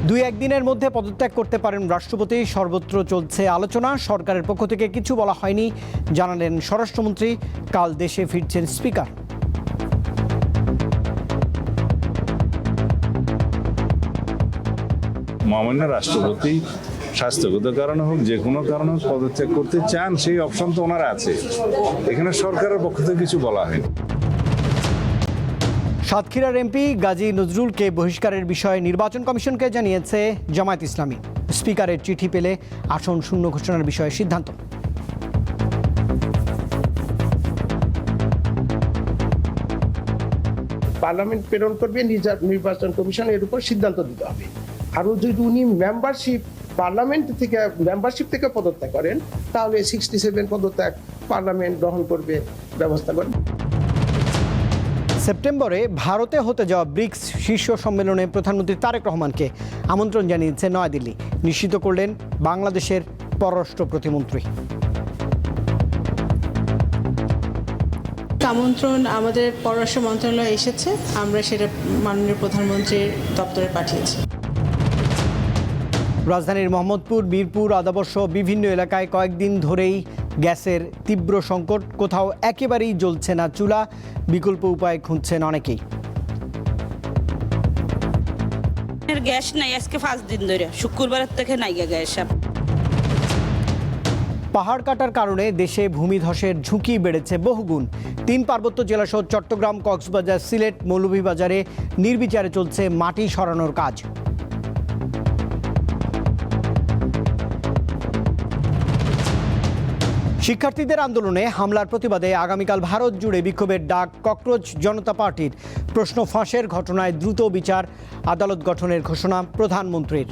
2-1 দিনের মধ্যে পদত্যাগ করতে পারেন রাষ্ট্রপতি। সর্বত্র চলছে আলোচনা। সরকারের পক্ষ থেকে কিছু বলা হয়নি জানালেন স্বরাষ্ট্রমন্ত্রী। কাল দেশে ফিরছেন স্পিকার। মহামান্য রাষ্ট্রপতি স্বাস্থ্যগত কারণে হোক, যে কোনো কারণে হোক, পদত্যাগ করতে চান, সেই অপশন তো ওনারা আছে। এখানে সরকারের পক্ষ থেকে কিছু বলা হয়নি। সাতক্ষীরার এমপি গাজী নজরুলকে বহিষ্কারের বিষয়ে নির্বাচন কমিশনকে জানিয়েছে জামায়াত ইসলামী। স্পিকারের চিঠি পেলে আসন শূন্য ঘোষণার বিষয়ে সিদ্ধান্ত। পার্লামেন্ট প্রেরণ করবে, নির্বাচন কমিশন এর উপর সিদ্ধান্ত দিতে হবে। আর যদি উনি পার্লামেন্ট থেকে মেম্বারশিপ থেকে পদত্যাগ করেন, তাহলে 67 পদত্যাগ পার্লামেন্ট গ্রহণ করবে, ব্যবস্থা করবে। সেপ্টেম্বরে ভারতে হতে যাওয়া ব্রিক্স শীর্ষ সম্মেলনে প্রধানমন্ত্রী তারেক রহমানকে আমন্ত্রণ জানিয়েছে নয়াদিল্লি। নিশ্চিত করলেন বাংলাদেশের পররাষ্ট্র প্রতিমন্ত্রী। আমন্ত্রণ আমাদের পররাষ্ট্র মন্ত্রণালয়ে এসেছে, আমরা সেটা মাননীয় প্রধানমন্ত্রীর দপ্তরে পাঠিয়েছি। রাজধানীর মোহাম্মদপুর, মিরপুর, আদাবর সহ বিভিন্ন এলাকায় কয়েকদিন ধরেই গ্যাসের তীব্র সংকট। কোথাও একেবারেই জ্বলছে না চুলা। বিকল্প উপায় খুঁজছেন অনেকেই। গ্যাস নাই, আজকে 5 দিন ধরে, শুক্রবারের থেকে নাই গ্যাস। পাহাড় কাটার কারণে দেশে ভূমিধসের ঝুঁকি বেড়েছে বহুগুণ। 3 পার্বত্য জেলাসহ চট্টগ্রাম, কক্সবাজার, সিলেট, মৌলভীবাজারে নির্বিচারে চলছে মাটি সরানোর কাজ। শিক্ষার্থীদের আন্দোলনে হামলার প্রতিবাদে আগামীকাল ভারত জুড়ে বিক্ষোভের ডাক ককরোচ জনতা পার্টির। প্রশ্ন ফাঁসের ঘটনায় দ্রুত বিচার, আদালত গঠনের ঘোষণা প্রধানমন্ত্রীর।